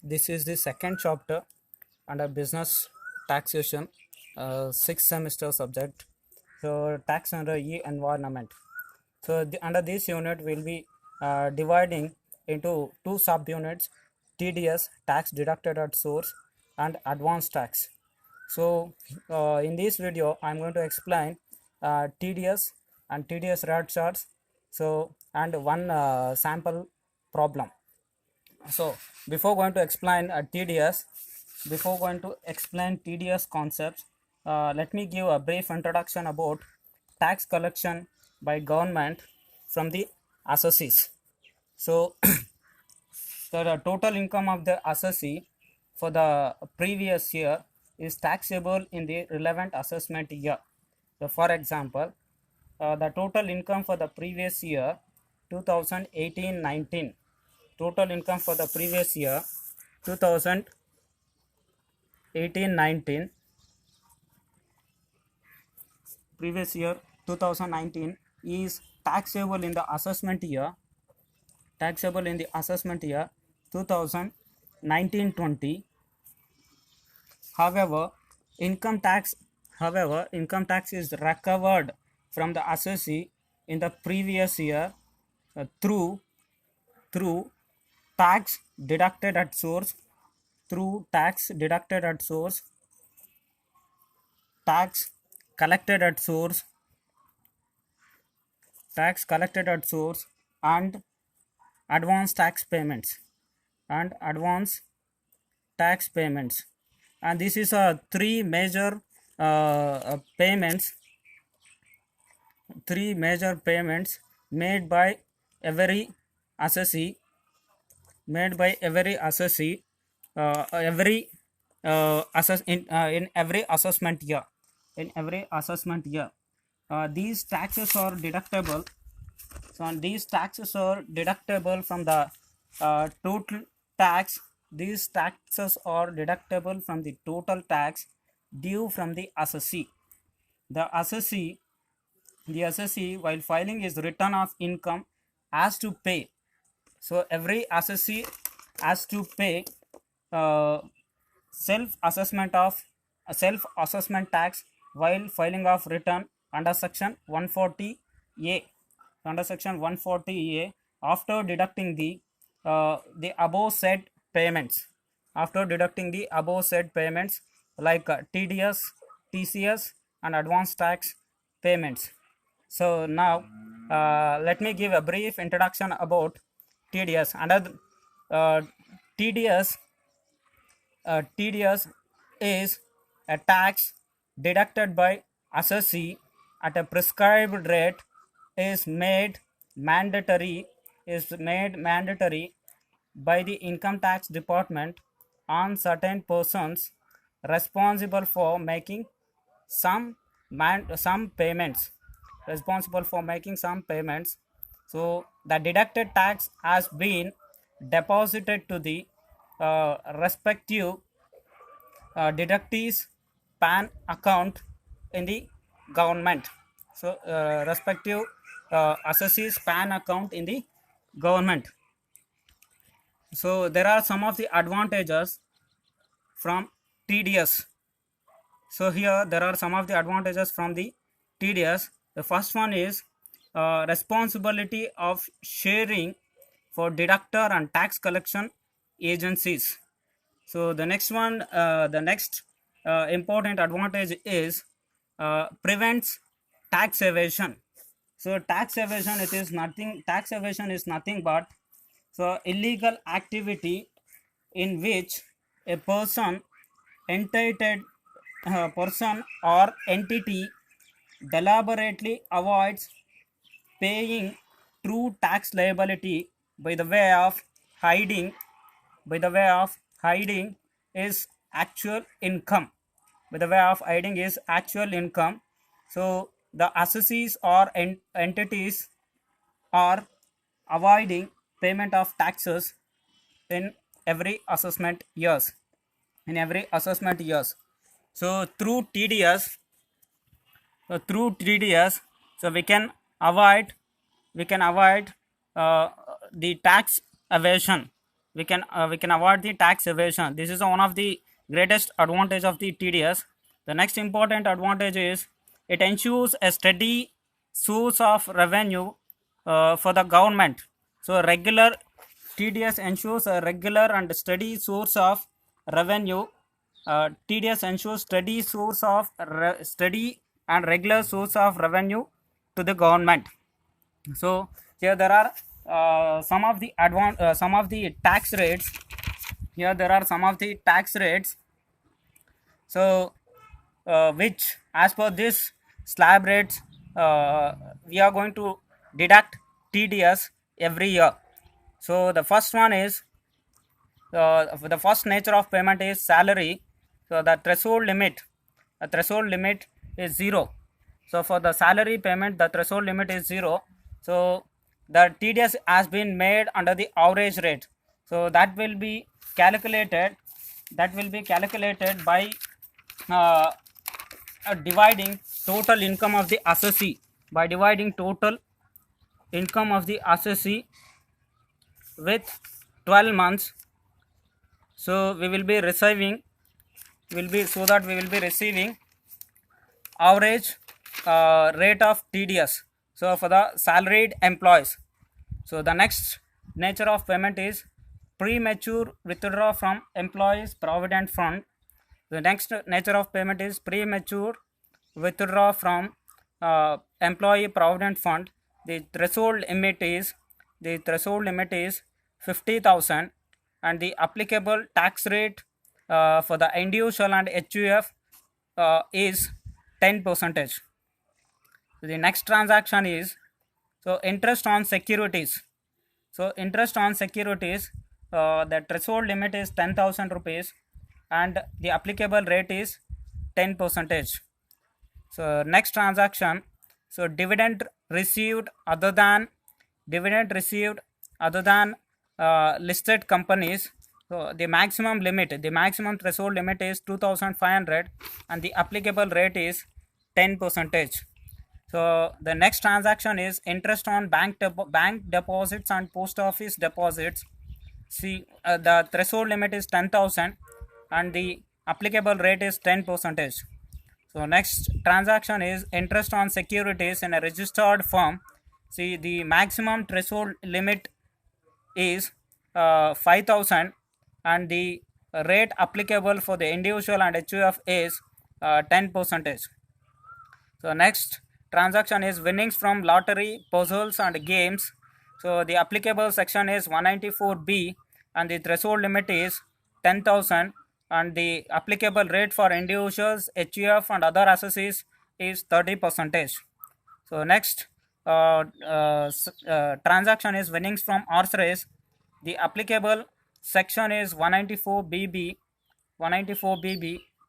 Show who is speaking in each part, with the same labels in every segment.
Speaker 1: This is the second chapter under business taxation, sixth semester subject. So tax under environment. So under this unit, we'll be dividing into two subunits: TDS, tax deducted at source, and advance tax. So in this video, I'm going to explain TDS and TDS rate charts. So and one sample problem. So before going to explain TDS concepts, let me give a brief introduction about tax collection by government from the assessees. So the total income of the assessee for the previous year is taxable in the relevant assessment year. So for example, the total income for the previous year 2018-19, total income for the previous year 2018-19, previous year 2019 is taxable in the assessment year 2019-20. However, income tax is recovered from the assessee in the previous year through tax deducted at source, tax collected at source, and advance tax payments, and this is three major payments made by every assessee in every assessment year. These taxes are deductible. So these taxes are deductible from the total tax. These taxes are deductible from the total tax due from the assessee. The assessee, while filing his return of income, has to pay. So every assessee has to pay self assessment tax while filing of return under section 140A. After deducting the above said payments, like TDS, TCS, and advance tax payments. So now let me give a brief introduction about TDS. Under TDS, TDS is a tax deducted by assessee at a prescribed rate, is made mandatory by the income tax department on certain persons responsible for making some payments. So the deducted tax has been deposited to the respective deductees PAN account in the government. So respective assessees PAN account in the government. So there are some of the advantages from TDS. So here there are some of the advantages from the TDS. The first one is responsibility of sharing for deductor and tax collection agencies. So the next important advantage is prevents tax evasion. So tax evasion is nothing but so illegal activity in which a entitled person or entity deliberately avoids paying true tax liability by the way of hiding is actual income. So the assessees or entities are avoiding payment of taxes in every assessment years. So through TDS, so we can avoid the tax evasion. we can avoid the tax evasion. This is one of the greatest advantage of the TDS. The next important advantage is it ensures a steady source of revenue for the government. So regular TDS ensures a regular and steady source of revenue. TDS ensures steady and regular source of revenue to the government. So here there are some of the tax rates. Here there are some of the tax rates. So which as per this slab rates, we are going to deduct TDS every year. So the first one is the first nature of payment is salary. So the threshold limit is 0. So for the salary payment, the threshold limit is 0. So the TDS has been made under the average rate. So that will be calculated by dividing total income of the assessee, by dividing total income of the assessee with 12 months. So we will be receiving average rate of TDS. So for the salaried employees. So the next nature of payment is premature withdrawal from employees provident fund. The next nature of payment is premature withdrawal from employee provident fund. The threshold limit is 50,000, and the applicable tax rate for the individual and HUF is 10%. So the next transaction is interest on securities. So interest on securities, the threshold limit is 10,000 rupees and the applicable rate is 10%. So next transaction, so dividend received other than listed companies. So the maximum threshold limit is 2,500 and the applicable rate is 10%. So the next transaction is interest on bank deposits and post office deposits. See, the threshold limit is 10,000 and the applicable rate is 10%. So next transaction is interest on securities in a registered firm. See, the maximum threshold limit is 5,000 and the rate applicable for the individual and HUF is 10%. So next transaction is winnings from lottery, puzzles and games. So the applicable section is 194B and the threshold limit is 10,000 and the applicable rate for individuals, HUF and other assessees is 30%. So next transaction is winnings from horse race. The applicable section is 194BB.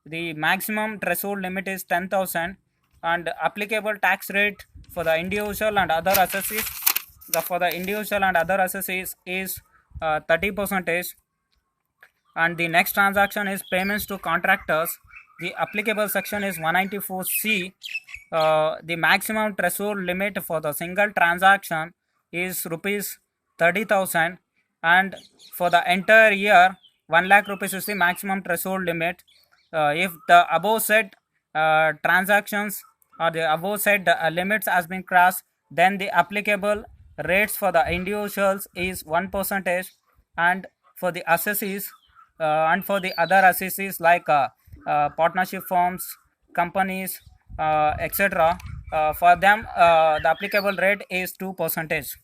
Speaker 1: The maximum threshold limit is 10,000 and applicable tax rate for the individual and other assessees is 30%. And the next transaction is payments to contractors. The applicable section is 194C. The maximum threshold limit for the single transaction is rupees 30,000 and for the entire year 1 lakh rupees is the maximum threshold limit. If the above said transactions or the above said limits has been crossed, then the applicable rates for the individuals is 1% and for the assessees and for the other assessees like partnership firms, companies, etc. For them the applicable rate is 2%.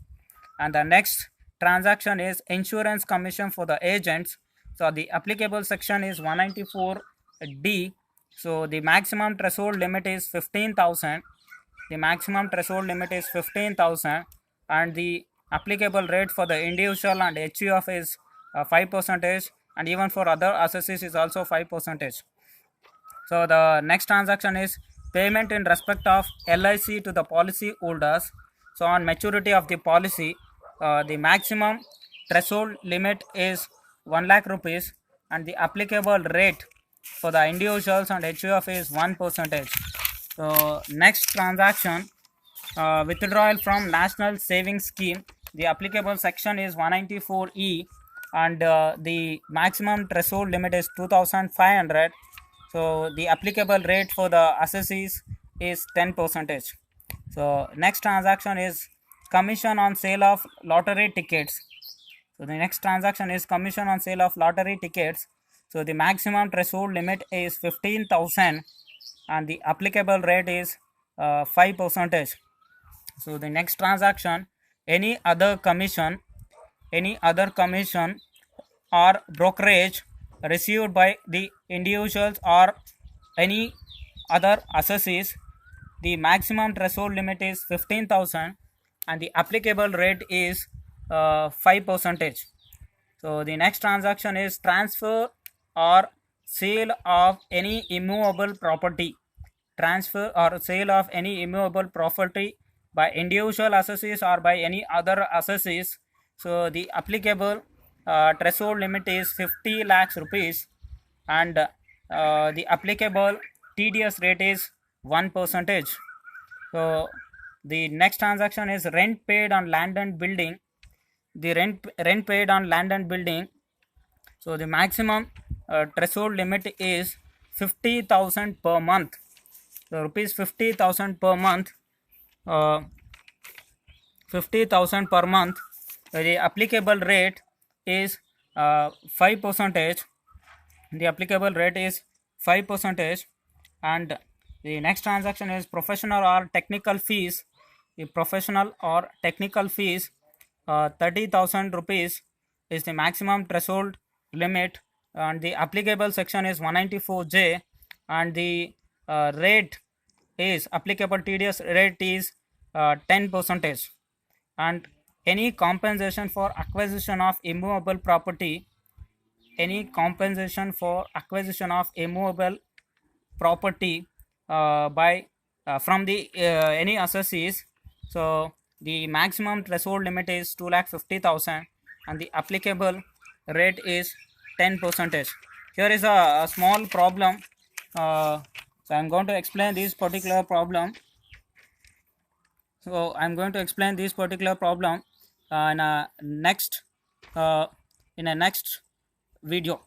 Speaker 1: And the next transaction is insurance commission for the agents. So the applicable section is 194D. So the maximum threshold limit is 15,000. And the applicable rate for the individual and HUF is 5% and even for other assessees is also 5%. So the next transaction is payment in respect of LIC to the policy holders. So on maturity of the policy, the maximum threshold limit is 1 lakh rupees and the applicable rate for the individuals and HUF is 1%. So next transaction, withdrawal from National Savings Scheme. The applicable section is 194E and the maximum threshold limit is 2500. So the applicable rate for the assessees is 10%. So next transaction is commission on sale of lottery tickets. So the next transaction is commission on sale of lottery tickets. So the maximum threshold limit is 15,000 and the applicable rate is 5%. So the next transaction, any other commission or brokerage received by the individuals or any other assessees, the maximum threshold limit is 15,000 and the applicable rate is 5%. So the next transaction is transfer or sale of any immovable property. Transfer or sale of any immovable property by individual assessees or by any other assessees. So the applicable threshold limit is 50 lakhs rupees and the applicable TDS rate is 1%. So the next transaction is rent paid on land and building. The rent paid on land and building. So the maximum threshold limit is 50,000 per month. So rupees 50,000 per month. 50,000 per month. The applicable rate is 5%. The applicable rate is 5%. And the next transaction is professional or technical fees. The professional or technical fees, 30,000 rupees is the maximum threshold limit, and the applicable section is 194J, and the rate is applicable TDS rate is 10%. And any compensation for acquisition of immovable property, any compensation for acquisition of immovable property by from the any assessees. So the maximum threshold limit is 2,50,000 and the applicable rate is 10%. Here is a small problem. So I'm going to explain this particular problem. So I'm going to explain this particular problem in a next video.